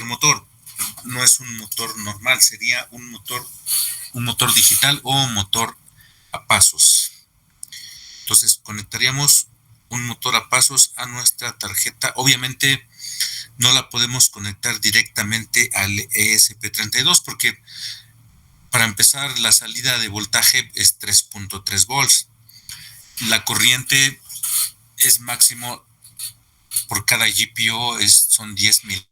motor, no es un motor normal, sería un motor digital o motor a pasos. Entonces conectaríamos un motor a pasos a nuestra tarjeta. Obviamente no la podemos conectar directamente al ESP32 porque para empezar la salida de voltaje es 3.3 volts. La corriente es máximo por cada GPO son 10 mil.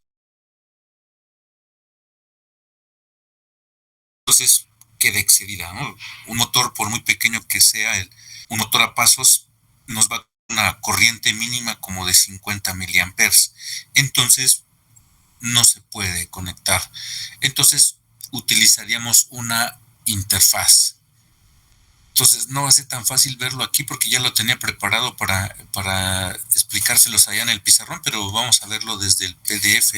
Entonces queda excedida, ¿no? Un motor, por muy pequeño que sea, un motor a pasos nos va a dar una corriente mínima como de 50 miliamperes. Entonces no se puede conectar. Entonces utilizaríamos una interfaz. Entonces no va a ser tan fácil verlo aquí porque ya lo tenía preparado para explicárselos allá en el pizarrón, pero vamos a verlo desde el PDF.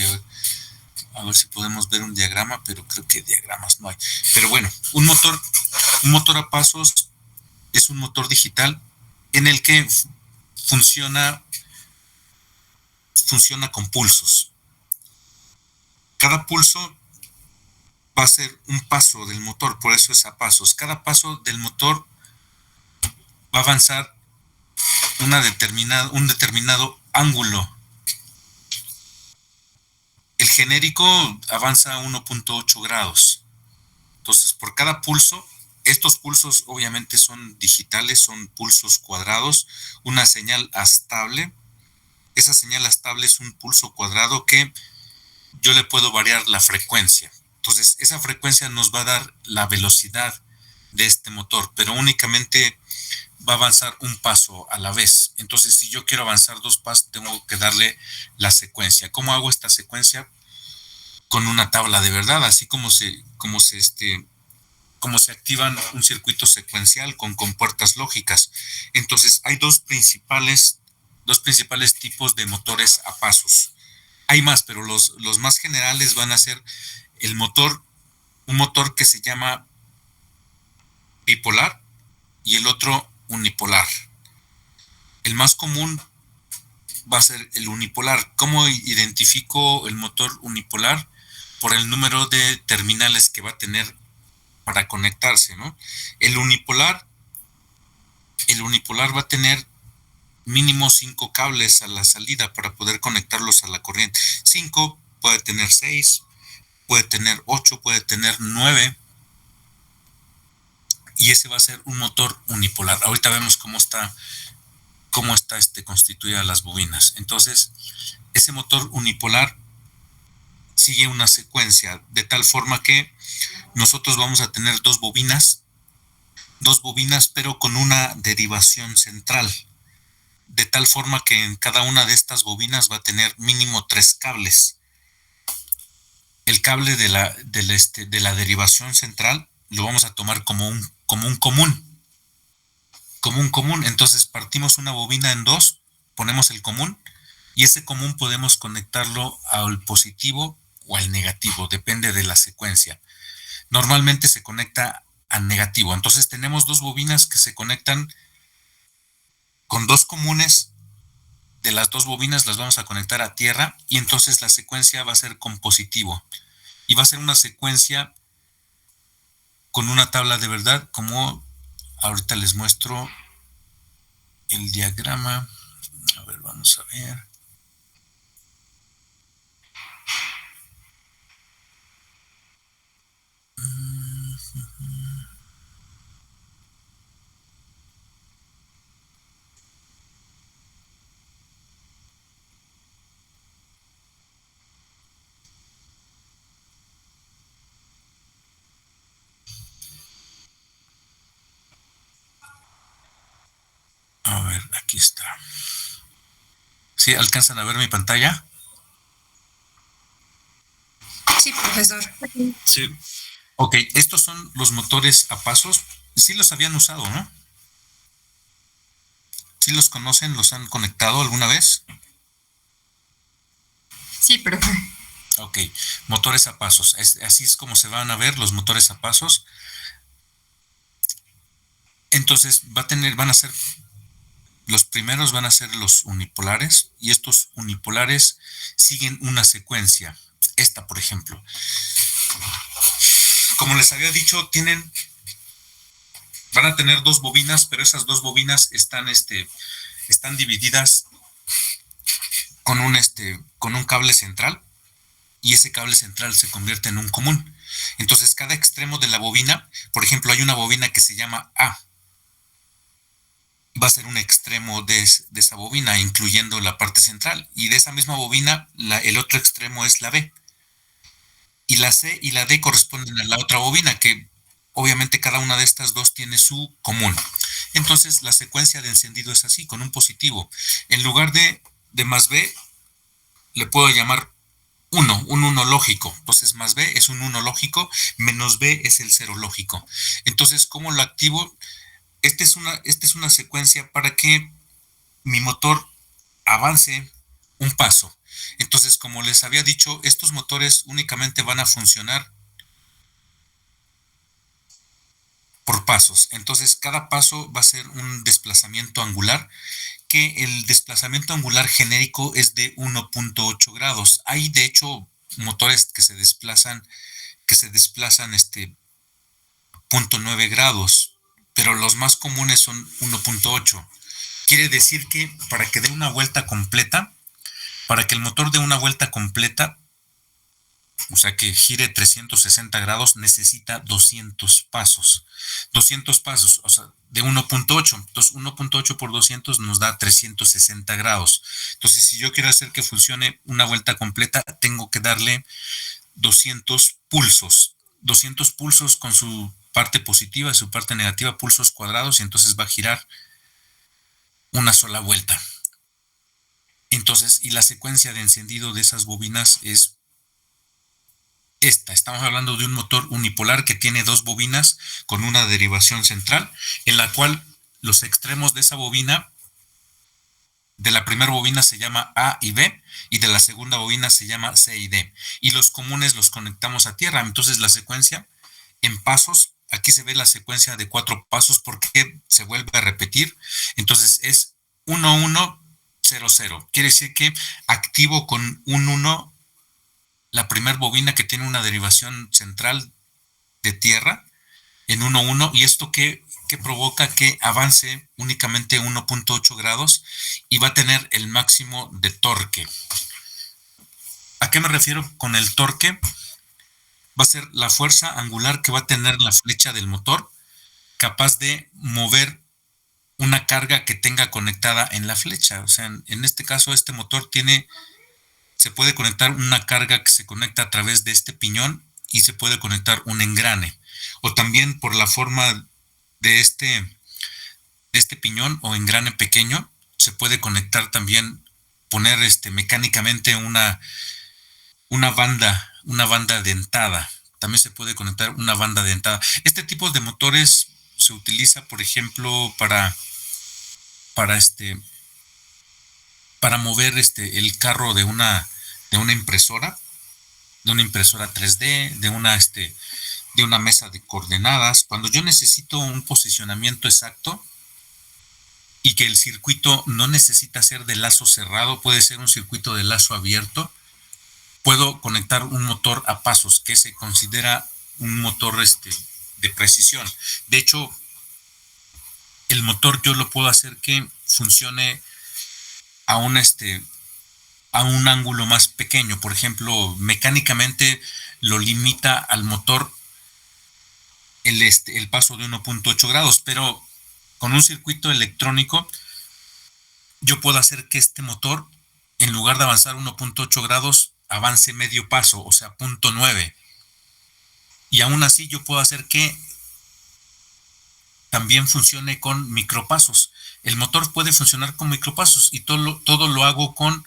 A ver si podemos ver un diagrama, pero creo que diagramas no hay. Pero bueno, un motor a pasos es un motor digital en el que funciona con pulsos. Cada pulso va a ser un paso del motor, por eso es a pasos. Cada paso del motor va a avanzar un determinado ángulo. El genérico avanza a 1.8 grados. Entonces, por cada pulso, estos pulsos obviamente son digitales, son pulsos cuadrados, una señal astable. Esa señal astable es un pulso cuadrado que yo le puedo variar la frecuencia. Entonces, esa frecuencia nos va a dar la velocidad de este motor, pero únicamente va a avanzar un paso a la vez. Entonces, si yo quiero avanzar 2 pasos, tengo que darle la secuencia. ¿Cómo hago esta secuencia? Con una tabla de verdad, así como se activan un circuito secuencial con compuertas lógicas. Entonces, hay dos principales tipos de motores a pasos. Hay más, pero los más generales van a ser un motor que se llama bipolar y el otro unipolar. El más común va a ser el unipolar. ¿Cómo identifico el motor unipolar? Por el número de terminales que va a tener para conectarse, ¿no? El unipolar va a tener mínimo 5 cables a la salida para poder conectarlos a la corriente. 5, puede tener 6, puede tener 8, puede tener 9. Y ese va a ser un motor unipolar. Ahorita vemos cómo está constituida las bobinas. Entonces, ese motor unipolar sigue una secuencia de tal forma que nosotros vamos a tener dos bobinas, pero con una derivación central, de tal forma que en cada una de estas bobinas va a tener mínimo 3 cables. El cable de la derivación central lo vamos a tomar como un común. Entonces partimos una bobina en 2, ponemos el común, y ese común podemos conectarlo al positivo o al negativo, depende de la secuencia. Normalmente se conecta al negativo. Entonces tenemos 2 bobinas que se conectan con 2 comunes. De las 2 bobinas las vamos a conectar a tierra y entonces la secuencia va a ser con positivo. Y va a ser una secuencia con una tabla de verdad, como ahorita les muestro el diagrama. A ver, vamos a ver. A ver, aquí está. ¿Sí alcanzan a ver mi pantalla? Sí, profesor. Sí. Ok, estos son los motores a pasos. Sí los habían usado, ¿no? ¿Sí los conocen? ¿Los han conectado alguna vez? Sí, profe. Ok, motores a pasos. Así es como se van a ver los motores a pasos. Entonces van a ser Los primeros van a ser los unipolares y estos unipolares siguen una secuencia. Esta, por ejemplo. Como les había dicho, van a tener dos bobinas, pero esas dos bobinas están divididas con un cable central y ese cable central se convierte en un común. Entonces, cada extremo de la bobina, por ejemplo, hay una bobina que se llama A, va a ser un extremo de esa bobina, incluyendo la parte central. Y de esa misma bobina, el otro extremo es la B. Y la C y la D corresponden a la otra bobina, que obviamente cada una de estas dos tiene su común. Entonces, la secuencia de encendido es así, con un positivo. En lugar de más B, le puedo llamar 1, un 1 lógico. Entonces, más B es un 1 lógico, menos B es el 0 lógico. Entonces, ¿cómo lo activo? Esta es una secuencia para que mi motor avance un paso. Entonces, como les había dicho, estos motores únicamente van a funcionar por pasos. Entonces, cada paso va a ser un desplazamiento angular, que el desplazamiento angular genérico es de 1.8 grados. Hay, de hecho, motores que se desplazan 0.9 grados, pero los más comunes son 1.8. Quiere decir que para que dé una vuelta completa, para que el motor dé una vuelta completa, o sea que gire 360 grados, necesita 200 pasos. 200 pasos, o sea, de 1.8. Entonces, 1.8 por 200 nos da 360 grados. Entonces, si yo quiero hacer que funcione una vuelta completa, tengo que darle 200 pulsos. 200 pulsos con su parte positiva y su parte negativa, pulsos cuadrados, y entonces va a girar una sola vuelta. Entonces, y la secuencia de encendido de esas bobinas es esta. Estamos hablando de un motor unipolar que tiene dos bobinas con una derivación central, en la cual los extremos de esa bobina, de la primera bobina se llama A y B, y de la segunda bobina se llama C y D. Y los comunes los conectamos a tierra. Entonces la secuencia en pasos, aquí se ve la secuencia de 4 pasos porque se vuelve a repetir. Entonces es 1, 1, 0, 0. Quiere decir que activo con un 1 la primera bobina que tiene una derivación central de tierra en 1, 1, y esto que provoca que avance únicamente 1.8 grados y va a tener el máximo de torque. ¿A qué me refiero con el torque? Va a ser la fuerza angular que va a tener la flecha del motor, capaz de mover una carga que tenga conectada en la flecha. O sea, en este caso, este motor se puede conectar una carga que se conecta a través de este piñón y se puede conectar un engrane. O también por la forma de este piñón o engrane pequeño, se puede conectar también, poner mecánicamente una banda dentada. También se puede conectar una banda dentada. Este tipo de motores se utiliza, por ejemplo, para mover el carro de una impresora, 3D, de una mesa de coordenadas. Cuando yo necesito un posicionamiento exacto y que el circuito no necesita ser de lazo cerrado, puede ser un circuito de lazo abierto, puedo conectar un motor a pasos, que se considera un motor de precisión. De hecho, el motor yo lo puedo hacer que funcione a un ángulo más pequeño. Por ejemplo, mecánicamente lo limita al motor el paso de 1.8 grados, pero con un circuito electrónico yo puedo hacer que este motor, en lugar de avanzar 1.8 grados, avance medio paso, o sea, 0.9. Y aún así yo puedo hacer que también funcione con micropasos. El motor puede funcionar con micropasos y todo lo hago con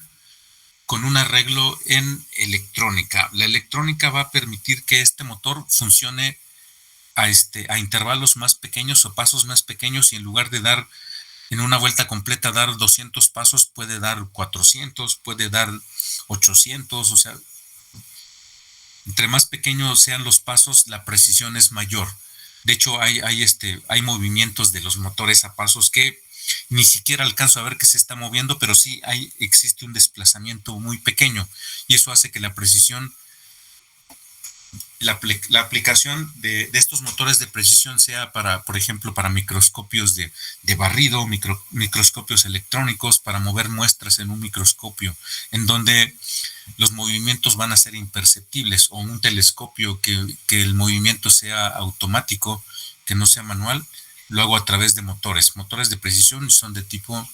un arreglo en electrónica. La electrónica va a permitir que este motor funcione a intervalos más pequeños o pasos más pequeños, y en lugar de dar en una vuelta completa, dar 200 pasos, puede dar 400, puede dar 800, o sea, entre más pequeños sean los pasos, la precisión es mayor. De hecho, hay movimientos de los motores a pasos que ni siquiera alcanzo a ver que se está moviendo, pero sí existe un desplazamiento muy pequeño y eso hace que la precisión, la aplicación de estos motores de precisión sea para, por ejemplo, para microscopios de barrido, microscopios electrónicos, para mover muestras en un microscopio, en donde los movimientos van a ser imperceptibles, o un telescopio que el movimiento sea automático, que no sea manual, lo hago a través de motores de precisión y son de tipo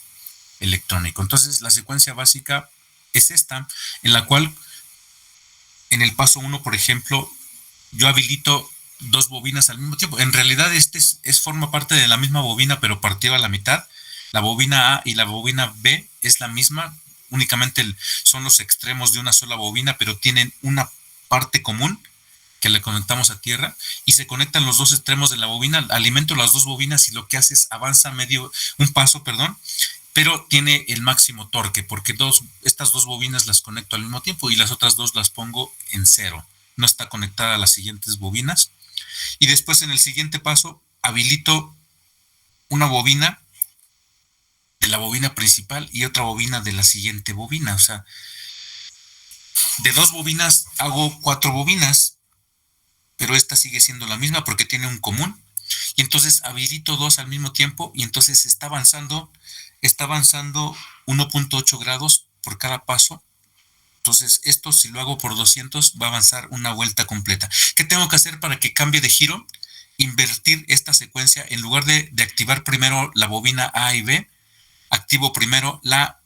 electrónico. Entonces, la secuencia básica es esta, en la cual en el paso 1, por ejemplo, yo habilito dos bobinas al mismo tiempo. En realidad forma parte de la misma bobina, pero partido a la mitad. La bobina A y la bobina B es la misma, únicamente son los extremos de una sola bobina, pero tienen una parte común que le conectamos a tierra y se conectan los dos extremos de la bobina, alimento las dos bobinas y lo que hace es avanza un paso, pero tiene el máximo torque, porque estas dos bobinas las conecto al mismo tiempo y las otras dos las pongo en cero. No está conectada a las siguientes bobinas. Y después, en el siguiente paso, habilito una bobina de la bobina principal y otra bobina de la siguiente bobina. O sea, de dos bobinas hago 4 bobinas, pero esta sigue siendo la misma porque tiene un común. Y entonces habilito dos al mismo tiempo y entonces está avanzando 1.8 grados por cada paso. Entonces, esto si lo hago por 200 va a avanzar una vuelta completa. ¿Qué tengo que hacer para que cambie de giro? Invertir esta secuencia. En lugar de activar primero la bobina A y B, activo primero la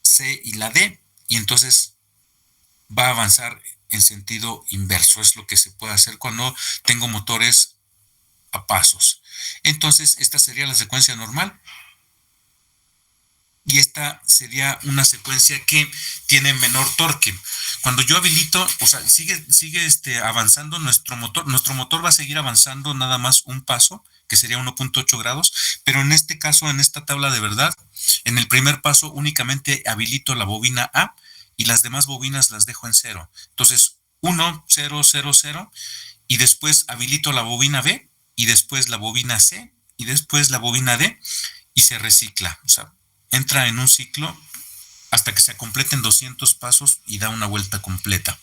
C y la D, y entonces va a avanzar en sentido inverso. Es lo que se puede hacer cuando tengo motores a pasos. Entonces, esta sería la secuencia normal. Y esta sería una secuencia que tiene menor torque. Cuando yo habilito, o sea, sigue avanzando nuestro motor va a seguir avanzando nada más un paso, que sería 1.8 grados, pero en este caso, en esta tabla de verdad, en el primer paso únicamente habilito la bobina A y las demás bobinas las dejo en cero. Entonces, 1, 0, 0, 0, y después habilito la bobina B, y después la bobina C, y después la bobina D, y se recicla. O sea, entra en un ciclo hasta que se completen 200 pasos y da una vuelta completa.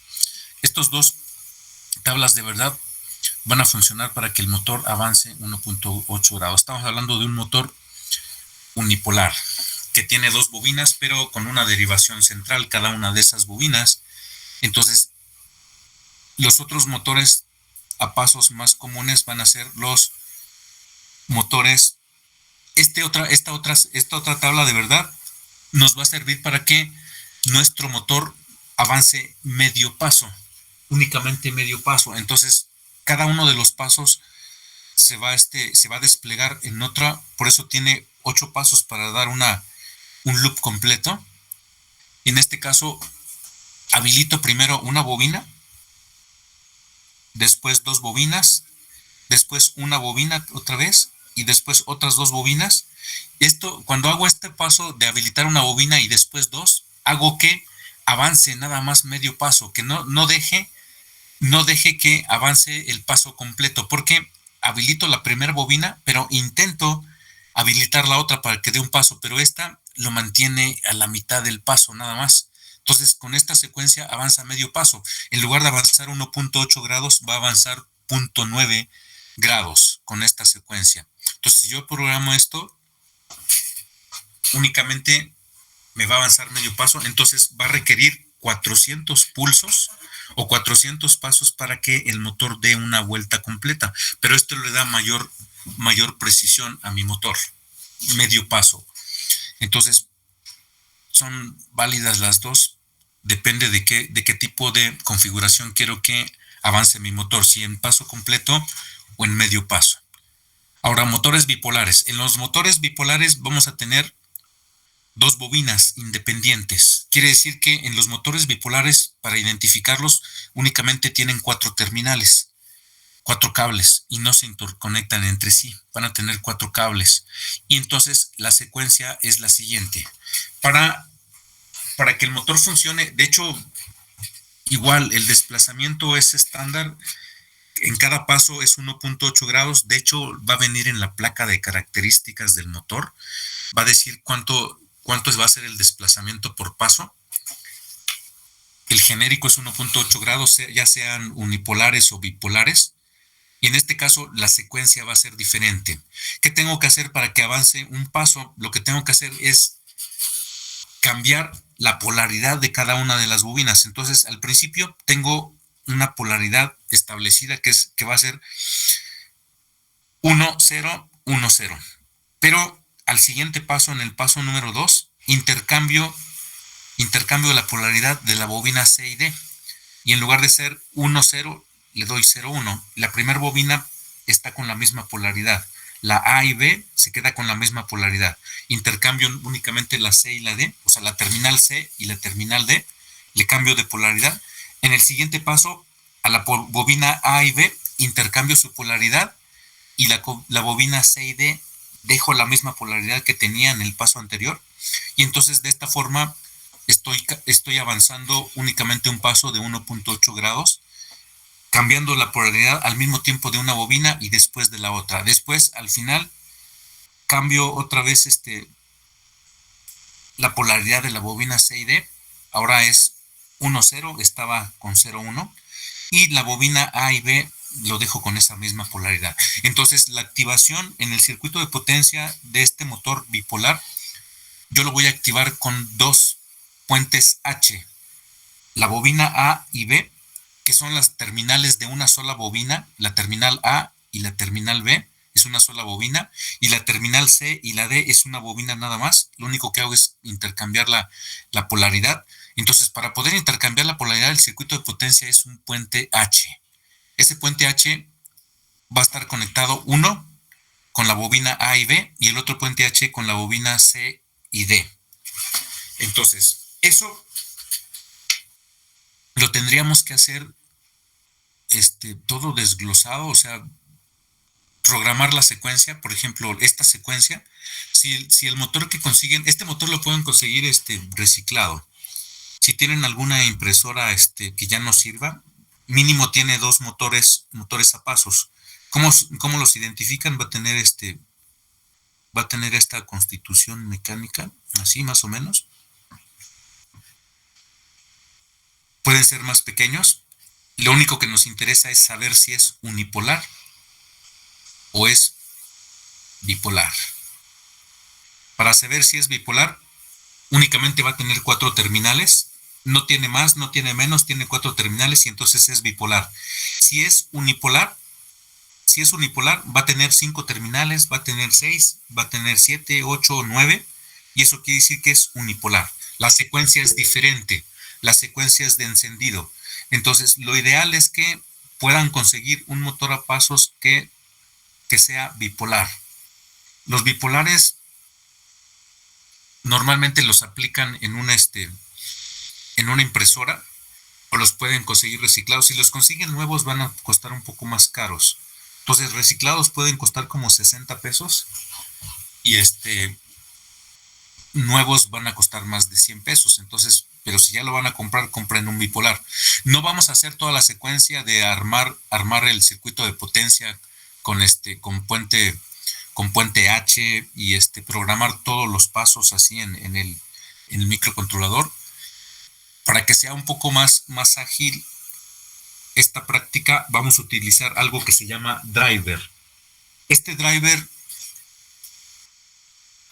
Estos dos tablas de verdad van a funcionar para que el motor avance 1.8 grados. Estamos hablando de un motor unipolar que tiene dos bobinas, pero con una derivación central cada una de esas bobinas. Entonces, los otros motores a pasos más comunes van a ser los motores. Esta otra tabla de verdad nos va a servir para que nuestro motor avance medio paso, únicamente medio paso. Entonces, cada uno de los pasos se va a desplegar en otra, por eso tiene 8 pasos para dar un loop completo. En este caso, habilito primero una bobina, después 2 bobinas, después una bobina otra vez y después otras 2 bobinas. Cuando hago este paso de habilitar una bobina y después 2, hago que avance nada más medio paso, que no deje que avance el paso completo, porque habilito la primera bobina, pero intento habilitar la otra para que dé un paso, pero esta lo mantiene a la mitad del paso nada más. Entonces, con esta secuencia avanza medio paso. En lugar de avanzar 1.8 grados, va a avanzar 0.9 grados con esta secuencia. Entonces, si yo programo esto, únicamente me va a avanzar medio paso, entonces va a requerir 400 pulsos o 400 pasos para que el motor dé una vuelta completa, pero esto le da mayor precisión a mi motor, medio paso. Entonces, son válidas las dos, depende de qué tipo de configuración quiero que avance mi motor, si en paso completo o en medio paso. Ahora, motores bipolares. En los motores bipolares vamos a tener 2 bobinas independientes. Quiere decir que en los motores bipolares, para identificarlos, únicamente tienen 4 terminales, 4 cables, y no se interconectan entre sí. Van a tener 4 cables. Y entonces la secuencia es la siguiente. Para que el motor funcione, de hecho, igual el desplazamiento es estándar. En cada paso es 1.8 grados. De hecho, va a venir en la placa de características del motor. Va a decir cuánto va a ser el desplazamiento por paso. El genérico es 1.8 grados, ya sean unipolares o bipolares. Y en este caso la secuencia va a ser diferente. ¿Qué tengo que hacer para que avance un paso? Lo que tengo que hacer es cambiar la polaridad de cada una de las bobinas. Entonces, al principio tengo una polaridad establecida que va a ser 1, 0, 1, 0. Pero al siguiente paso, en el paso número 2, intercambio la polaridad de la bobina C y D. Y en lugar de ser 1, 0, le doy 0, 1. La primera bobina está con la misma polaridad. La A y B se queda con la misma polaridad. Intercambio únicamente la C y la D, o sea, la terminal C y la terminal D, le cambio de polaridad. En el siguiente paso, a la bobina A y B, intercambio su polaridad y la bobina C y D dejo la misma polaridad que tenía en el paso anterior. Y entonces de esta forma estoy avanzando únicamente un paso de 1.8 grados, cambiando la polaridad al mismo tiempo de una bobina y después de la otra. Después, al final, cambio otra vez la polaridad de la bobina C y D. Ahora es 1, 0, estaba con 0, 1. Y la bobina A y B lo dejo con esa misma polaridad. Entonces, la activación en el circuito de potencia de este motor bipolar, yo lo voy a activar con dos puentes H. La bobina A y B, que son las terminales de una sola bobina, la terminal A y la terminal B es una sola bobina, y la terminal C y la D es una bobina nada más. Lo único que hago es intercambiar la polaridad. Entonces, para poder intercambiar la polaridad, el circuito de potencia es un puente H. Ese puente H va a estar conectado uno con la bobina A y B y el otro puente H con la bobina C y D. Entonces, eso lo tendríamos que hacer todo desglosado, o sea, programar la secuencia. Por ejemplo, esta secuencia, si el motor que consiguen, este motor lo pueden conseguir reciclado. Si tienen alguna impresora que ya no sirva, mínimo tiene dos motores a pasos. ¿Cómo los identifican? Va a tener esta constitución mecánica, así más o menos. Pueden ser más pequeños. Lo único que nos interesa es saber si es unipolar o es bipolar. Para saber si es bipolar, únicamente va a tener 4 terminales. No tiene más, no tiene menos, tiene 4 terminales y entonces es bipolar. Si es unipolar, va a tener 5 terminales, va a tener 6, va a tener 7, 8, 9, y eso quiere decir que es unipolar. La secuencia es diferente, la secuencia es de encendido. Entonces, lo ideal es que puedan conseguir un motor a pasos que sea bipolar. Los bipolares normalmente los aplican en una impresora, o los pueden conseguir reciclados. Si los consiguen nuevos van a costar un poco más caros. Entonces, reciclados pueden costar como 60 pesos y nuevos van a costar más de 100 pesos. Entonces, pero si ya lo van a comprar, compren un bipolar. No vamos a hacer toda la secuencia de armar el circuito de potencia con puente H y programar todos los pasos así en el microcontrolador. Para que sea un poco más ágil esta práctica, vamos a utilizar algo que se llama driver. Este driver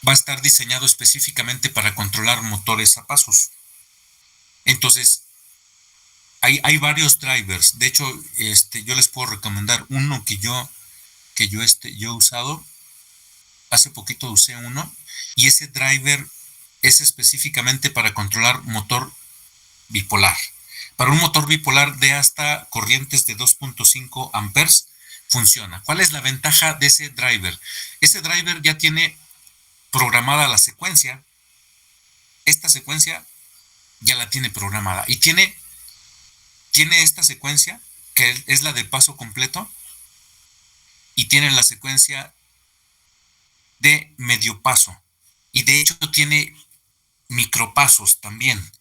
va a estar diseñado específicamente para controlar motores a pasos. Entonces, hay varios drivers. De hecho, yo les puedo recomendar uno que yo he usado. Hace poquito usé uno, y ese driver es específicamente para controlar motor bipolar. Para un motor bipolar de hasta corrientes de 2.5 amperes funciona. ¿Cuál es la ventaja de ese driver? Ese driver ya tiene programada la secuencia. Esta secuencia ya la tiene programada y tiene esta secuencia que es la de paso completo, y tiene la secuencia de medio paso, y de hecho tiene micropasos también.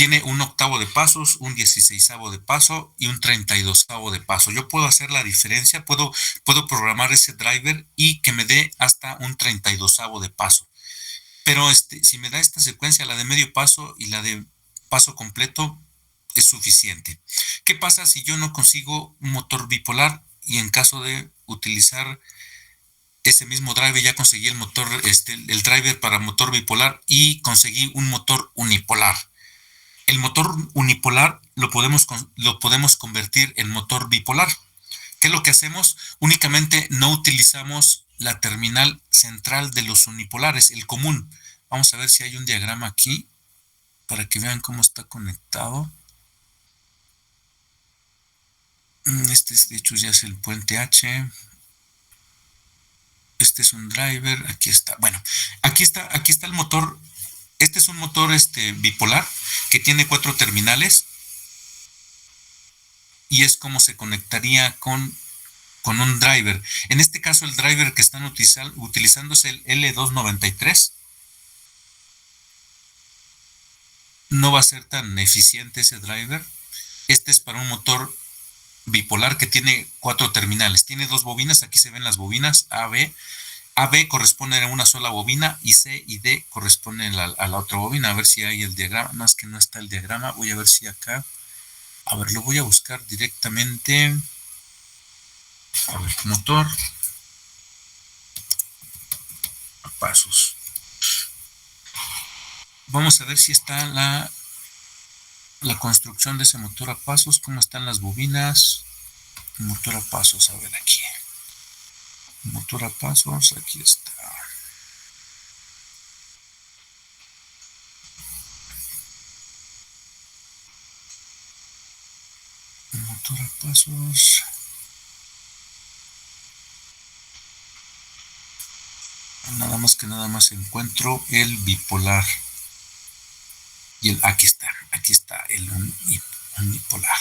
tiene un octavo de pasos, un 16avo de paso y un 32avo de paso. Yo puedo hacer la diferencia, puedo programar ese driver y que me dé hasta un 32avo de paso. Pero si me da esta secuencia, la de medio paso y la de paso completo, es suficiente. ¿Qué pasa si yo no consigo un motor bipolar y en caso de utilizar ese mismo driver ya conseguí el motor, el driver para motor bipolar y conseguí un motor unipolar? El motor unipolar lo podemos convertir en motor bipolar. ¿Qué es lo que hacemos? Únicamente no utilizamos la terminal central de los unipolares, el común. Vamos a ver si hay un diagrama aquí para que vean cómo está conectado. Este de hecho ya es el puente H. Este es un driver, aquí está. Bueno, aquí está el motor. Este es un motor bipolar que tiene 4 terminales y es como se conectaría con un driver. En este caso el driver que están utilizando es el L293. No va a ser tan eficiente ese driver. Este es para un motor bipolar que tiene 4 terminales. Tiene 2 bobinas, aquí se ven las bobinas A, B. A, B corresponden a una sola bobina y C y D corresponden a la otra bobina. A ver si hay el diagrama. Más que no está el diagrama. Voy a ver si acá. A ver, lo voy a buscar directamente. A ver, motor. Pasos. Vamos a ver si está la construcción de ese motor a pasos. ¿Cómo están las bobinas? Motor a pasos. A ver aquí. Motor a pasos. Aquí está. Motor a pasos. Nada más encuentro el bipolar. Y aquí está el unipolar.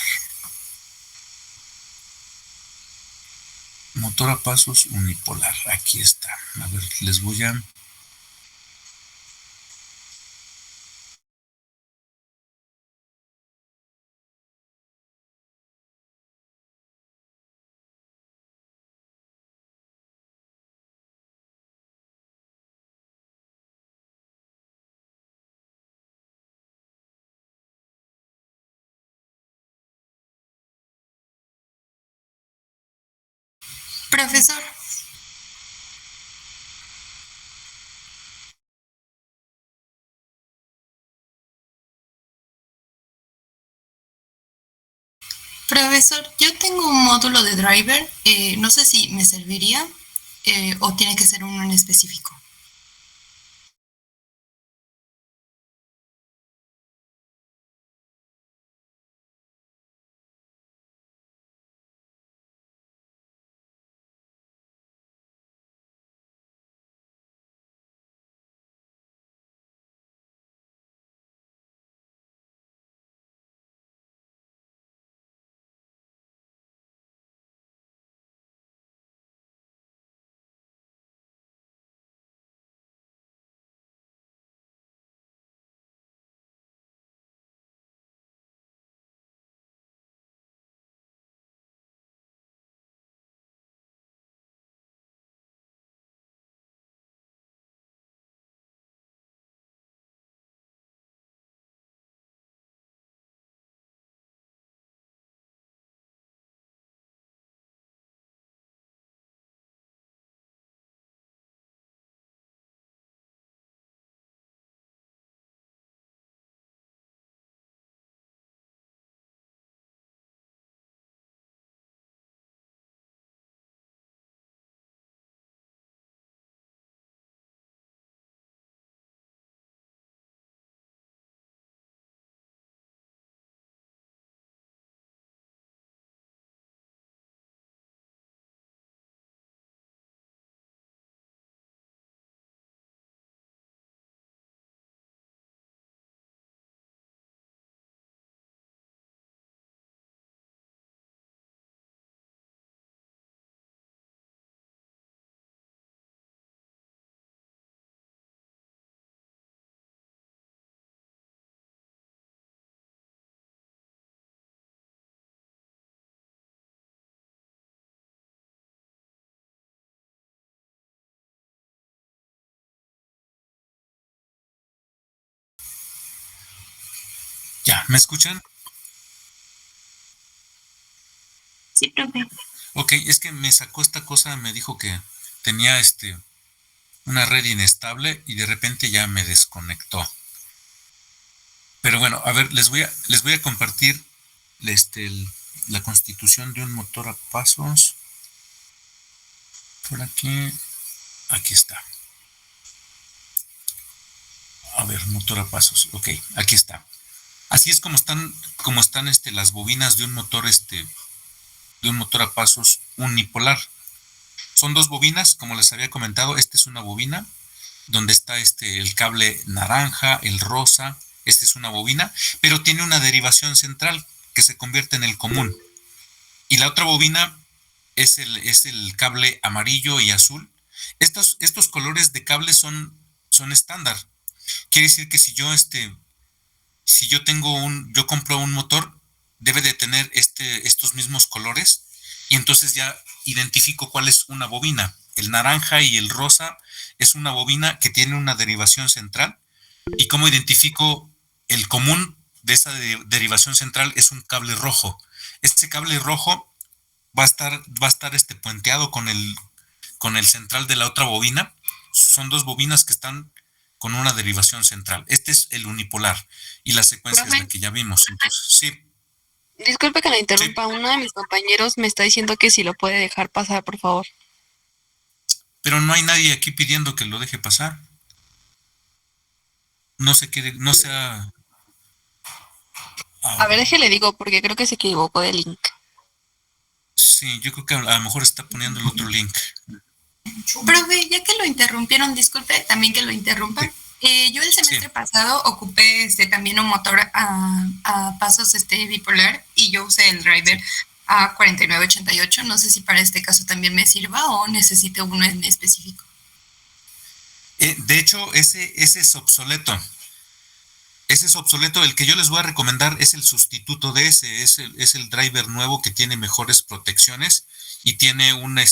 Motor a pasos unipolar, aquí está. A ver, les voy a Profesor, profesor, yo tengo un módulo de driver, no sé si me serviría o tiene que ser uno en específico. Ya, ¿me escuchan? Sí, profe. Ok, es que me sacó esta cosa, me dijo que tenía una red inestable y de repente ya me desconectó. Pero bueno, a ver, les voy a compartir la constitución de un motor a pasos. Por aquí, aquí está. A ver, motor a pasos. Ok, aquí está. Así es como están las bobinas de un motor a pasos unipolar. Son dos bobinas, como les había comentado. Esta es una bobina donde está el cable naranja, el rosa. Esta es una bobina, pero tiene una derivación central que se convierte en el común. Y la otra bobina es el cable amarillo y azul. Estos colores de cable son estándar. Quiere decir que si yo compro un motor, debe de tener estos mismos colores y entonces ya identifico cuál es una bobina. El naranja y el rosa es una bobina que tiene una derivación central y cómo identifico el común de esa derivación central es un cable rojo. Este cable rojo va a estar puenteado con el central de la otra bobina. Son dos bobinas que están con una derivación central. Este es el unipolar y la secuencia es Profe, la que ya vimos. Entonces, sí, disculpe que la sí, interrumpa. Uno de mis compañeros me está diciendo que si lo puede dejar pasar, por favor. pero no hay nadie aquí pidiendo que lo deje pasar. No se quiere, no sea. A ver, déjele digo, porque creo que se equivocó de link. Sí, yo creo que a lo mejor está poniendo el otro link. Profe, ya que lo interrumpieron, disculpe también que lo Sí, interrumpan. Yo el sí. semestre pasado ocupé también un motor a pasos bipolar y yo usé el driver Sí. a 4988. No sé si para este caso también me sirva o necesite uno en específico. De hecho, ese es obsoleto. Ese es obsoleto. El que yo les voy a recomendar es el sustituto de ese. Es el driver nuevo que tiene mejores protecciones y tiene una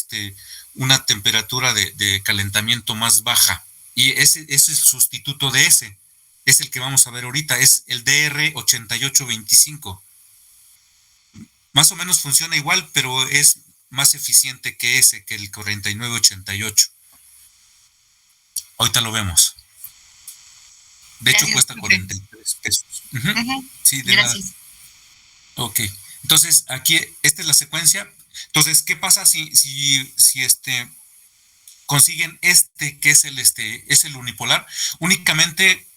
temperatura de calentamiento más baja. Y ese es el sustituto de ese. Es el que vamos a ver ahorita. Es el DR8825. Más o menos funciona igual, pero es más eficiente que ese, que el 4988. Ahorita lo vemos. De hecho, Gracias, cuesta profe. 43 pesos. Ujú. Ujú. Sí, de nada. Gracias. Ok, entonces aquí, esta es la secuencia. Entonces, ¿qué pasa si consiguen que es el unipolar? Únicamente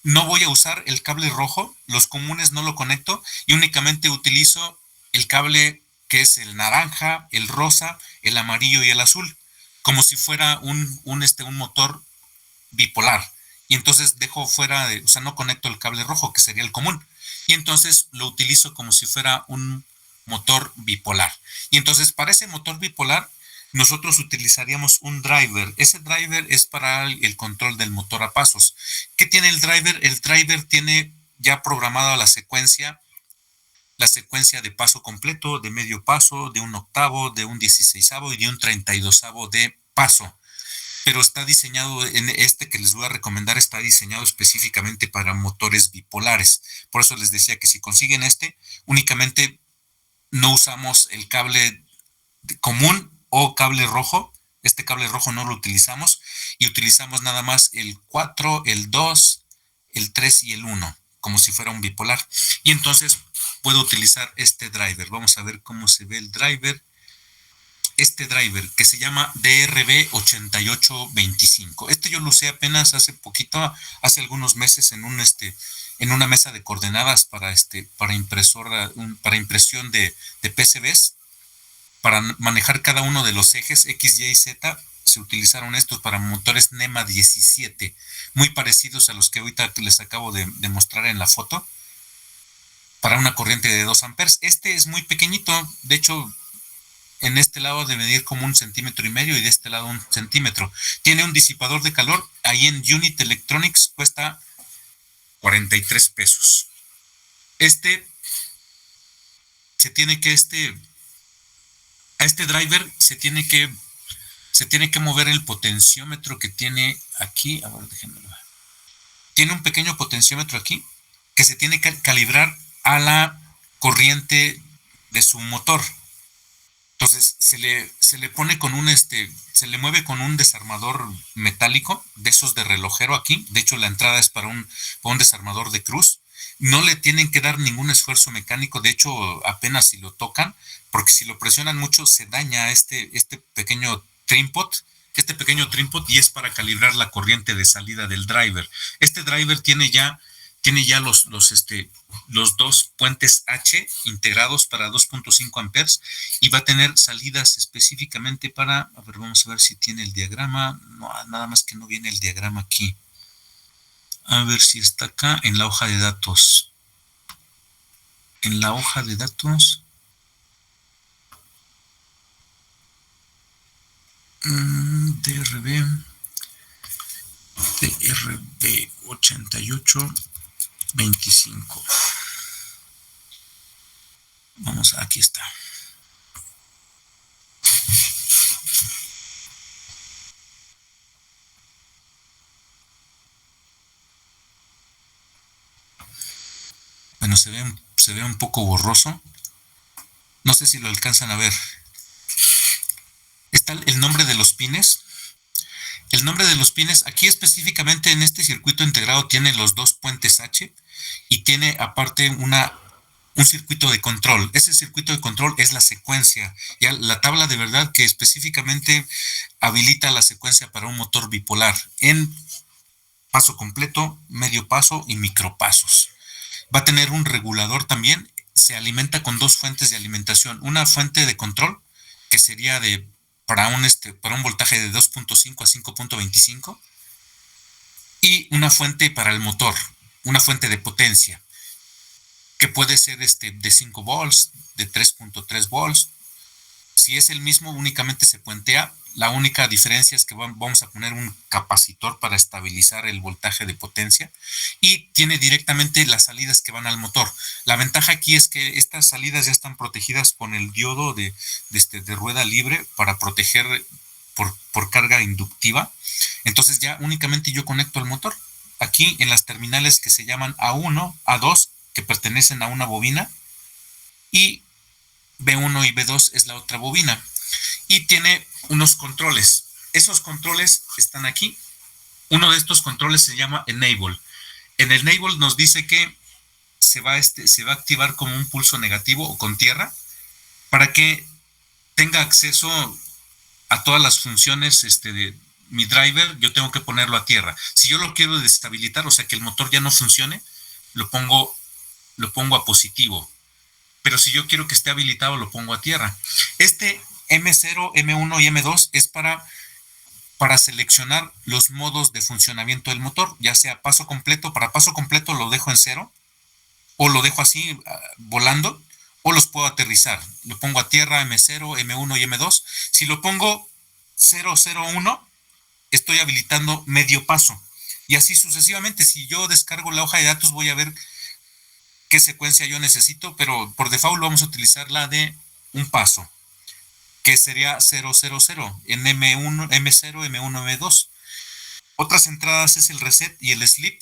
no voy a usar el cable rojo, los comunes no lo conecto y únicamente utilizo el cable que es el naranja, el rosa, el amarillo y el azul, como si fuera un motor bipolar. Y entonces dejo fuera, o sea, no conecto el cable rojo, que sería el común. Y entonces lo utilizo como si fuera un motor bipolar. Y entonces para ese motor bipolar nosotros utilizaríamos un driver. Ese driver es para el control del motor a pasos. ¿Qué tiene el driver? El driver tiene ya programada la secuencia de paso completo, de medio paso, de un octavo, de un 16avo y de un 32avo de paso, pero está diseñado, en este que les voy a recomendar, está diseñado específicamente para motores bipolares. Por eso les decía que si consiguen únicamente no usamos el cable común o cable rojo. Este cable rojo no lo utilizamos y utilizamos nada más el 4, el 2, el 3 y el 1, como si fuera un bipolar. Y entonces puedo utilizar este driver. Vamos a ver cómo se ve el driver. Este driver que se llama DRB8825. Yo lo usé apenas hace poquito, hace algunos meses en una mesa de coordenadas para impresión de PCBs, para manejar cada uno de los ejes X, Y y Z. Se utilizaron estos para motores NEMA 17, muy parecidos a los que ahorita les acabo de mostrar en la foto, para una corriente de 2 amperes. Este es muy pequeñito, de hecho, en este lado de medir como 1,5 cm y de este lado 1 cm. Tiene un disipador de calor. Ahí en Unit Electronics cuesta 43 pesos. Se tiene que a este driver se tiene que mover el potenciómetro que tiene aquí. A ver, déjenme ver. Tiene un pequeño potenciómetro aquí que se tiene que calibrar a la corriente de su motor. Entonces se le pone con se le mueve con un desarmador metálico, de esos de relojero aquí. De hecho, la entrada es para un desarmador de cruz. No le tienen que dar ningún esfuerzo mecánico, de hecho, apenas si lo tocan, porque si lo presionan mucho se daña este pequeño trim-pot, y es para calibrar la corriente de salida del driver. Este driver tiene ya los dos puentes H integrados para 2.5 amperes y va a tener salidas específicamente para, a ver, vamos a ver si tiene el diagrama. No, nada más que no viene el diagrama aquí. A ver si está acá en la hoja de datos. En la hoja de datos. DRB 8825. Vamos, aquí está. Bueno, se ve un poco borroso. No sé si lo alcanzan a ver. Está el nombre de los pines. El nombre de los pines, aquí específicamente en este circuito integrado, tiene los dos puentes H y tiene aparte un circuito de control. Ese circuito de control es la secuencia, ya la tabla de verdad que específicamente habilita la secuencia para un motor bipolar en paso completo, medio paso y micropasos. Va a tener un regulador también, se alimenta con dos fuentes de alimentación, una fuente de control que sería para un voltaje de 2.5 a 5.25 y una fuente para el motor, una fuente de potencia que puede ser de 5 volts, de 3.3 volts. Si es el mismo, únicamente se puentea. La única diferencia es que vamos a poner un capacitor para estabilizar el voltaje de potencia y tiene directamente las salidas que van al motor. La ventaja aquí es que estas salidas ya están protegidas con el diodo de rueda libre para proteger por carga inductiva. Entonces ya únicamente yo conecto el motor. Aquí en las terminales que se llaman A1, A2, que pertenecen a una bobina, y B1 y B2 es la otra bobina. Y tiene unos controles. Esos controles están aquí. Uno de estos controles se llama Enable. En el Enable nos dice que se va a activar como un pulso negativo o con tierra para que tenga acceso a todas las funciones de mi driver. Yo tengo que ponerlo a tierra. Si yo lo quiero deshabilitar, o sea que el motor ya no funcione, lo pongo a positivo. Pero si yo quiero que esté habilitado, lo pongo a tierra. Este M0, M1 y M2 es para seleccionar los modos de funcionamiento del motor, ya sea paso completo. Para paso completo lo dejo en 0, o lo dejo así volando, o los puedo aterrizar. Lo pongo a tierra, M0, M1 y M2. Si lo pongo 0, 0, 1, estoy habilitando medio paso. Y así sucesivamente. Si yo descargo la hoja de datos, voy a ver qué secuencia yo necesito, pero por default vamos a utilizar la de un paso, que sería 0, 0, 0 en M1, M0, M1, M2. Otras entradas es el reset y el sleep.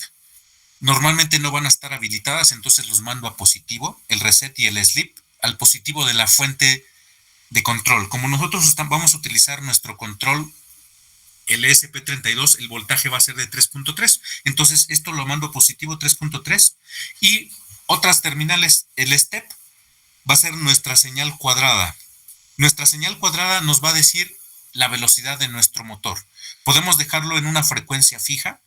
Normalmente no van a estar habilitadas, entonces los mando a positivo, el reset y el sleep, al positivo de la fuente de control. Como nosotros vamos a utilizar nuestro control, el ESP32, el voltaje va a ser de 3.3, entonces esto lo mando a positivo 3.3, y otras terminales, el step va a ser nuestra señal cuadrada. Nuestra señal cuadrada nos va a decir la velocidad de nuestro motor. Podemos dejarlo en una frecuencia fija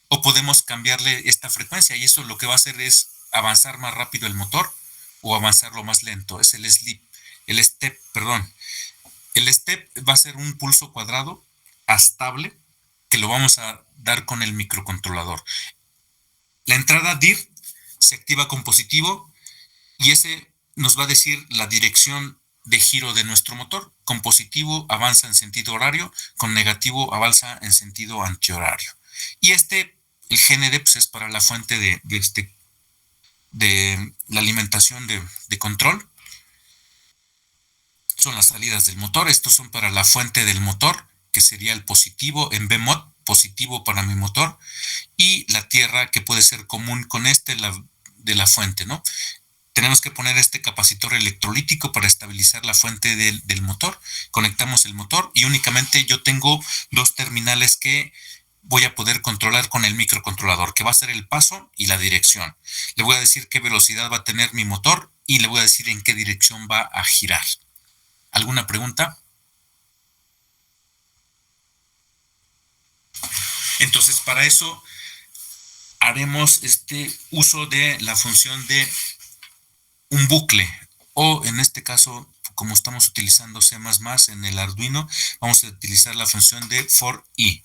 o podemos cambiarle esta frecuencia, y eso lo que va a hacer es avanzar más rápido el motor o avanzarlo más lento. Es el step. El step va a ser un pulso cuadrado estable que lo vamos a dar con el microcontrolador. La entrada DIR se activa con positivo y ese nos va a decir la dirección de giro de nuestro motor. Con positivo avanza en sentido horario, con negativo avanza en sentido antihorario. Y el GND, pues, es para la fuente de la alimentación de control. Son las salidas del motor. Estos son para la fuente del motor, que sería el positivo en BMOD, positivo para mi motor, y la tierra, que puede ser común con de la fuente, ¿no? Tenemos que poner este capacitor electrolítico para estabilizar la fuente del motor. Conectamos el motor y únicamente yo tengo dos terminales que voy a poder controlar con el microcontrolador, que va a ser el paso y la dirección. Le voy a decir qué velocidad va a tener mi motor y le voy a decir en qué dirección va a girar. ¿Alguna pregunta? Entonces, para eso haremos uso de la función de un bucle, o en este caso, como estamos utilizando C++ en el Arduino, vamos a utilizar la función de for i.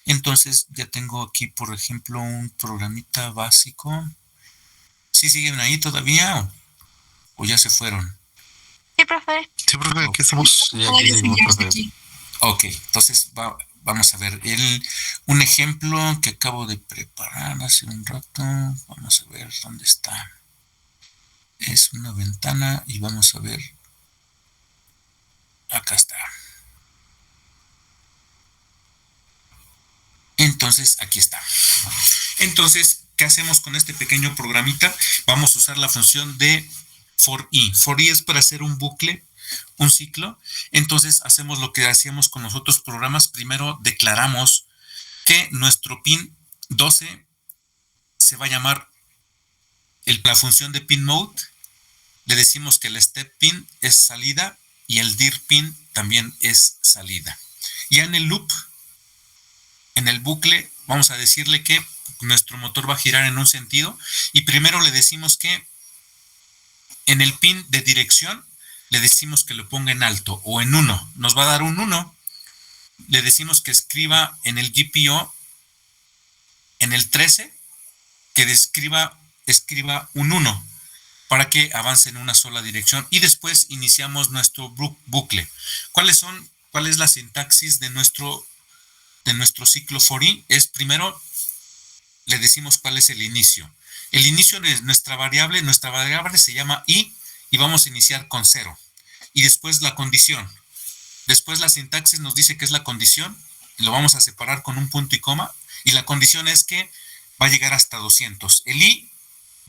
Entonces ya tengo aquí, por ejemplo, un programita básico. ¿Sí siguen ahí todavía o ya se fueron? Sí, profe. Sí, profe, aquí estamos. Ya seguimos, profe. Ok, entonces vamos a ver un ejemplo que acabo de preparar hace un rato. Vamos a ver dónde está. Es una ventana y vamos a ver. Acá está. Entonces, aquí está. Entonces, ¿qué hacemos con este pequeño programita? Vamos a usar la función de for i. For i es para hacer un bucle, un ciclo. Entonces, hacemos lo que hacíamos con los otros programas. Primero, declaramos que nuestro pin 12 se va a llamar la función de pin mode. Le decimos que el step pin es salida y el dir pin también es salida. Ya en el loop, en el bucle, vamos a decirle que nuestro motor va a girar en un sentido y primero le decimos que en el pin de dirección le decimos que lo ponga en alto o en 1. Nos va a dar un 1. Le decimos que escriba en el GPIO, en el 13, que escriba un 1 para que avance en una sola dirección y después iniciamos nuestro bucle. ¿Cuál es la sintaxis de nuestro ciclo for i? Es primero le decimos cuál es el inicio. El inicio de nuestra variable se llama i y vamos a iniciar con 0. Y después la condición. Después la sintaxis nos dice que es la condición, lo vamos a separar con un punto y coma y la condición es que va a llegar hasta 200. El i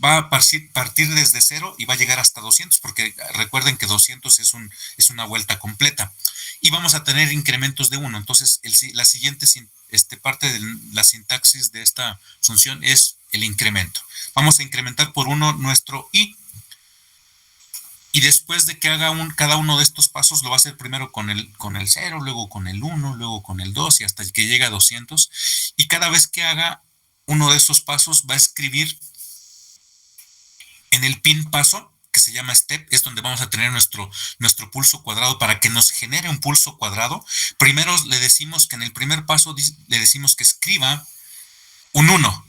va a partir desde 0 y va a llegar hasta 200 porque recuerden que 200 es una vuelta completa. Y vamos a tener incrementos de 1. Entonces, la siguiente parte de la sintaxis de esta función es el incremento. Vamos a incrementar por 1 nuestro i. Y después de que haga cada uno de estos pasos, lo va a hacer primero con el 0, luego con el 1, luego con el 2 y hasta que llegue a 200. Y cada vez que haga uno de esos pasos, va a escribir en el pin paso, que se llama step, es donde vamos a tener nuestro pulso cuadrado. Para que nos genere un pulso cuadrado, primero le decimos que en el primer paso le decimos que escriba un 1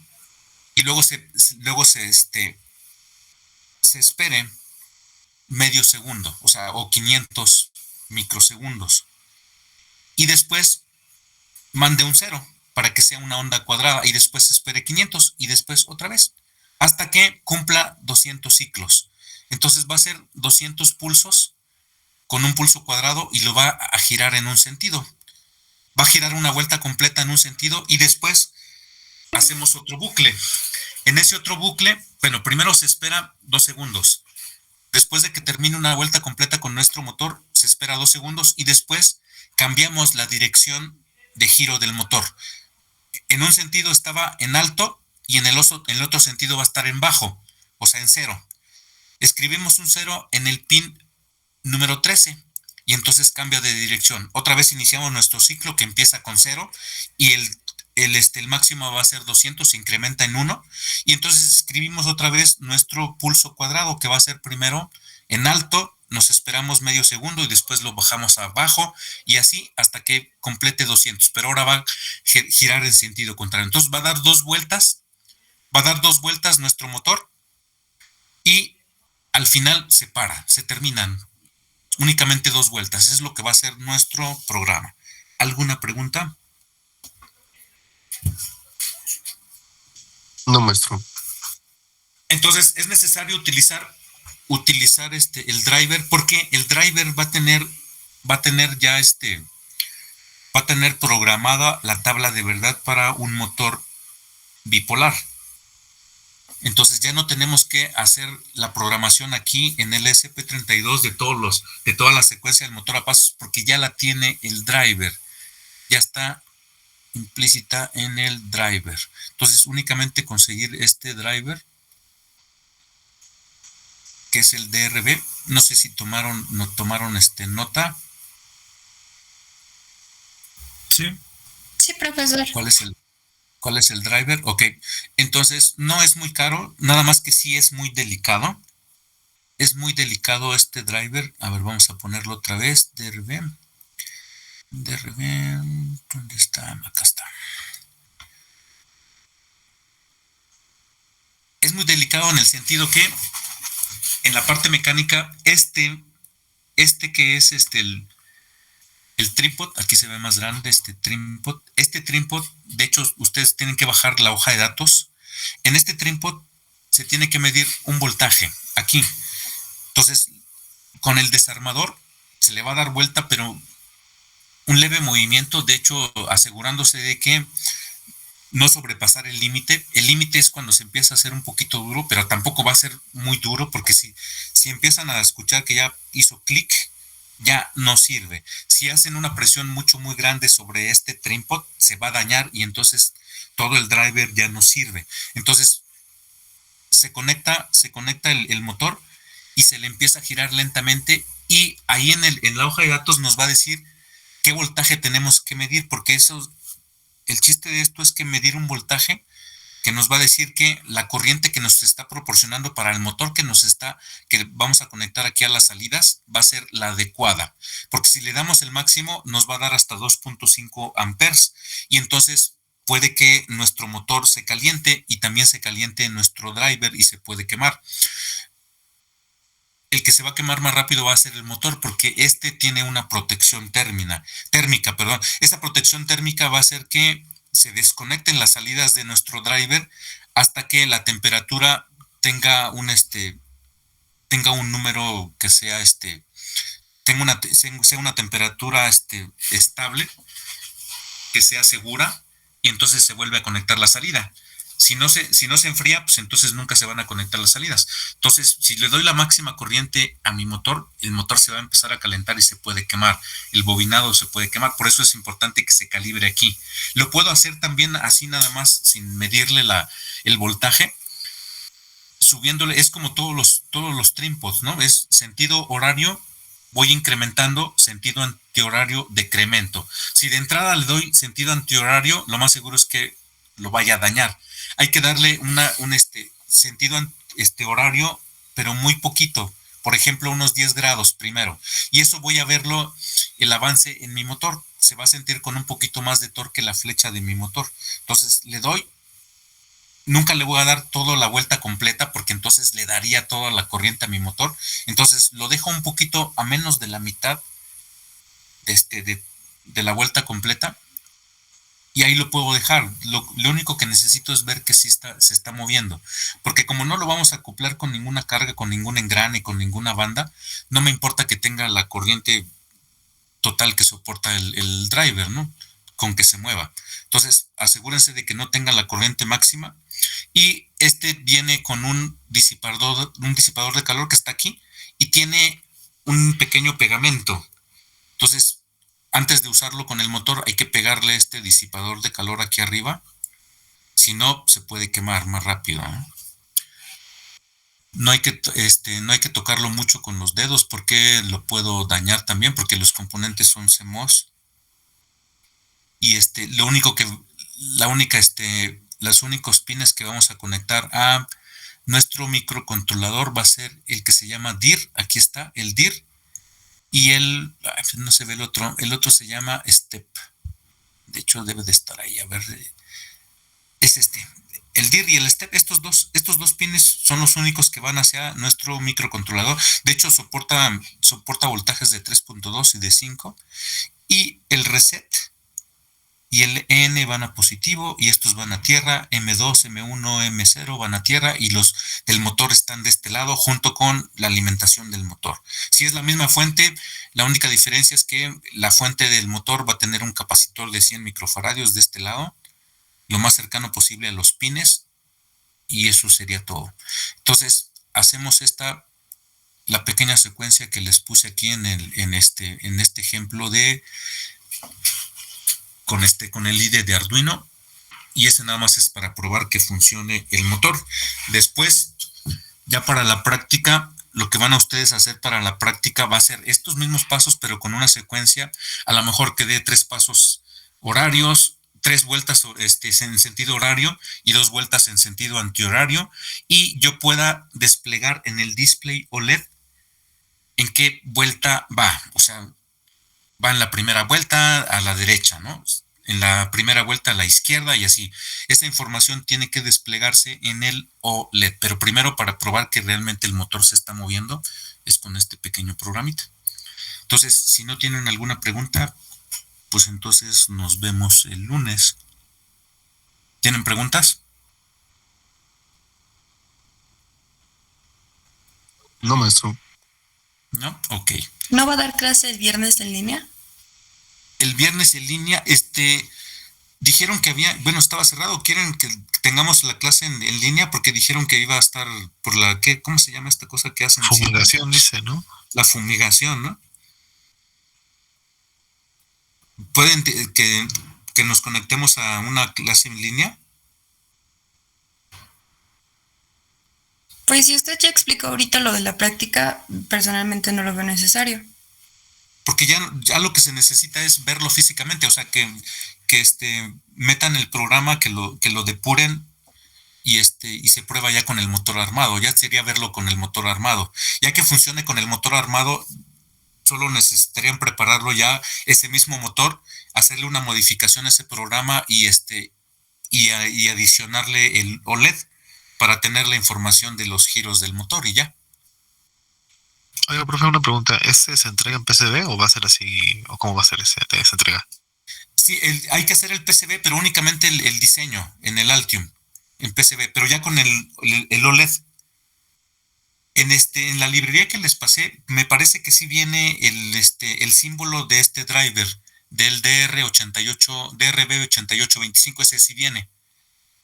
y luego se espere medio segundo, o 500 microsegundos. Y después mande un 0 para que sea una onda cuadrada y después espere 500 y después otra vez hasta que cumpla 200 ciclos. Entonces va a ser 200 pulsos con un pulso cuadrado y lo va a girar en un sentido. Va a girar una vuelta completa en un sentido y después hacemos otro bucle. En ese otro bucle, bueno, primero se espera 2 segundos. Después de que termine una vuelta completa con nuestro motor, se espera 2 segundos y después cambiamos la dirección de giro del motor. En un sentido estaba en alto y en el otro sentido va a estar en bajo, en 0. Escribimos un 0 en el pin número 13 y entonces cambia de dirección. Otra vez iniciamos nuestro ciclo que empieza con 0 y el máximo va a ser 200, se incrementa en 1 y entonces escribimos otra vez nuestro pulso cuadrado que va a ser primero en alto, nos esperamos medio segundo y después lo bajamos a bajo y así hasta que complete 200, pero ahora va a girar en sentido contrario. Entonces va a dar dos vueltas nuestro motor y al final se terminan únicamente 2 vueltas. Es lo que va a ser nuestro programa. ¿Alguna pregunta? No, maestro. Entonces es necesario utilizar el driver porque el driver va a tener programada la tabla de verdad para un motor bipolar. Entonces ya no tenemos que hacer la programación aquí en el ESP32 de toda la secuencia del motor a pasos, porque ya la tiene el driver, ya está implícita en el driver. Entonces únicamente conseguir este driver, que es el DRB. No sé si tomaron nota. Sí. Sí, profesor. ¿Cuál es el driver? Ok, entonces no es muy caro, nada más que sí es muy delicado. Es muy delicado este driver. A ver, vamos a ponerlo otra vez. DRB, ¿dónde está? Acá está. Es muy delicado en el sentido que en la parte mecánica, este que es el trípode, aquí se ve más grande este trípode, de hecho ustedes tienen que bajar la hoja de datos. En este trípode se tiene que medir un voltaje, aquí. Entonces, con el desarmador se le va a dar vuelta, pero un leve movimiento, de hecho, asegurándose de que no sobrepasar el límite. El límite es cuando se empieza a hacer un poquito duro, pero tampoco va a ser muy duro, porque si empiezan a escuchar que ya hizo clic, ya no sirve. Si hacen una presión muy grande sobre este trípode, se va a dañar y entonces todo el driver ya no sirve. Entonces se conecta el motor y se le empieza a girar lentamente, y ahí en la hoja de datos nos va a decir qué voltaje tenemos que medir, porque el chiste de esto es que medir un voltaje que nos va a decir que la corriente que nos está proporcionando para el motor que vamos a conectar aquí a las salidas va a ser la adecuada, porque si le damos el máximo nos va a dar hasta 2.5 amperes, y entonces puede que nuestro motor se caliente y también se caliente nuestro driver y se puede quemar. El que se va a quemar más rápido va a ser el motor, porque este tiene una protección térmica. Esta protección térmica va a hacer que se desconecten las salidas de nuestro driver hasta que la temperatura tenga un número que sea sea una temperatura estable, que sea segura, y entonces se vuelve a conectar la salida. Si no se enfría, pues entonces nunca se van a conectar las salidas. Entonces, si le doy la máxima corriente a mi motor, el motor se va a empezar a calentar y se puede quemar. El bobinado se puede quemar. Por eso es importante que se calibre aquí. Lo puedo hacer también así, nada más, sin medirle el voltaje, subiéndole. Es como todos los trípodes, ¿no? Es sentido horario, voy incrementando, sentido antihorario, decremento. Si de entrada le doy sentido antihorario, lo más seguro es que lo vaya a dañar. Hay que darle un sentido horario, pero muy poquito. Por ejemplo, unos 10 grados primero. Y eso voy a verlo, el avance en mi motor. Se va a sentir con un poquito más de torque la flecha de mi motor. Entonces le doy. Nunca le voy a dar toda la vuelta completa, porque entonces le daría toda la corriente a mi motor. Entonces lo dejo un poquito a menos de la mitad de la vuelta completa. Y ahí lo puedo dejar. Lo único que necesito es ver que sí se está moviendo. Porque como no lo vamos a acoplar con ninguna carga, con ningún engrane, con ninguna banda, no me importa que tenga la corriente total que soporta el driver, ¿no? Con que se mueva. Entonces, asegúrense de que no tenga la corriente máxima. Y viene con un disipador de calor que está aquí, y tiene un pequeño pegamento. Entonces, antes de usarlo con el motor, hay que pegarle este disipador de calor aquí arriba. Si no, se puede quemar más rápido, ¿eh? No hay que tocarlo mucho con los dedos, porque lo puedo dañar también, porque los componentes son CMOS. Y los únicos pines que vamos a conectar a nuestro microcontrolador va a ser el que se llama DIR. Aquí está el DIR. Y no se ve el otro se llama STEP. De hecho, debe de estar ahí. A ver, es el DIR y el STEP. Estos dos pines son los únicos que van hacia nuestro microcontrolador. De hecho, soporta voltajes de 3.2 y de 5. Y el reset y el N van a positivo, y estos van a tierra. M2, M1, M0 van a tierra, y los del motor están de este lado junto con la alimentación del motor. Si es la misma fuente, la única diferencia es que la fuente del motor va a tener un capacitor de 100 microfaradios de este lado, lo más cercano posible a los pines, y eso sería todo. Entonces, hacemos la pequeña secuencia que les puse aquí en este ejemplo con el IDE de Arduino, y ese nada más es para probar que funcione el motor. Después, ya para la práctica, lo que van a ustedes a hacer para la práctica va a ser estos mismos pasos, pero con una secuencia, a lo mejor que dé 3 pasos horarios, 3 vueltas en sentido horario y 2 vueltas en sentido antihorario, y yo pueda desplegar en el display OLED en qué vuelta va. O sea, va en la primera vuelta a la derecha, ¿no? En la primera vuelta a la izquierda y así. Esta información tiene que desplegarse en el OLED, pero primero, para probar que realmente el motor se está moviendo, es con este pequeño programita. Entonces, si no tienen alguna pregunta, pues entonces nos vemos el lunes. ¿Tienen preguntas? No, maestro. ¿No? Ok. ¿No va a dar clase el viernes en línea? El viernes en línea, dijeron que estaba cerrado. ¿Quieren que tengamos la clase en línea? Porque dijeron que iba a estar por ¿cómo se llama esta cosa que hacen? Fumigación, dice, ¿no? La fumigación, ¿no? ¿Pueden que nos conectemos a una clase en línea? Pues si usted ya explicó ahorita lo de la práctica, personalmente no lo veo necesario. Porque ya lo que se necesita es verlo físicamente, o sea, que metan el programa, que lo depuren y se prueba ya con el motor armado. Ya sería verlo con el motor armado. Ya que funcione con el motor armado, solo necesitarían prepararlo ya, ese mismo motor, hacerle una modificación a ese programa y adicionarle el OLED para tener la información de los giros del motor y ya. Oiga, profe, una pregunta. ¿Este se entrega en PCB o va a ser así? ¿O cómo va a ser esa entrega? Sí, hay que hacer el PCB, pero únicamente el diseño en el Altium, en PCB, pero ya con el OLED. En la librería que les pasé, me parece que sí viene el símbolo de este driver, del DRB8825, ese sí viene.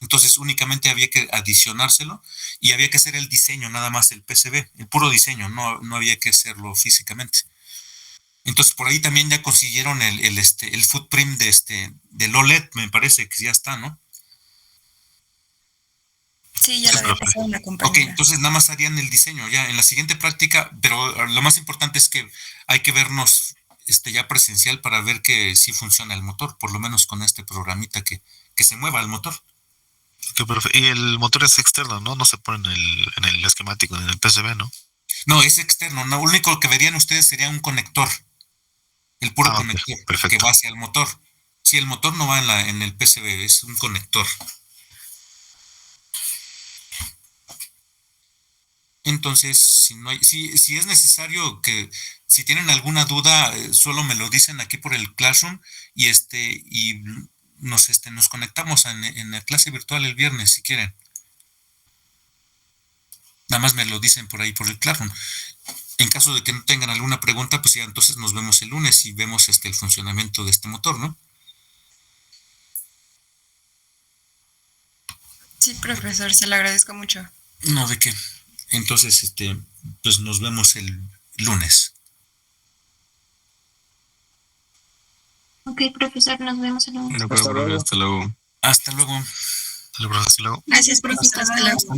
Entonces únicamente había que adicionárselo y había que hacer el diseño, nada más el PCB, el puro diseño, no había que hacerlo físicamente. Entonces por ahí también ya consiguieron el footprint del OLED, me parece que ya está, ¿no? Sí, ya lo había pasado una compañera. Ok, entonces nada más harían el diseño ya en la siguiente práctica, pero lo más importante es que hay que vernos ya presencial para ver que sí funciona el motor, por lo menos con este programita que se mueva el motor. Okay, y el motor es externo, ¿no? No se pone en el esquemático, en el PCB, ¿no? No, es externo. No, lo único que verían ustedes sería un conector. El puro conector que va hacia el motor. Sí, el motor no va en el PCB, es un conector. Entonces, si es necesario si tienen alguna duda, solo me lo dicen aquí por el Classroom y nos conectamos en la clase virtual el viernes, si quieren. Nada más me lo dicen por ahí por el Classroom. En caso de que no tengan alguna pregunta, pues ya entonces nos vemos el lunes y vemos el funcionamiento de este motor, ¿no? Sí, profesor, se lo agradezco mucho. No, ¿de qué? Entonces, pues nos vemos el lunes. Ok, profesor, nos vemos el lunes. Hasta luego. Hasta luego. Hasta luego. Gracias, profesor. Hasta luego.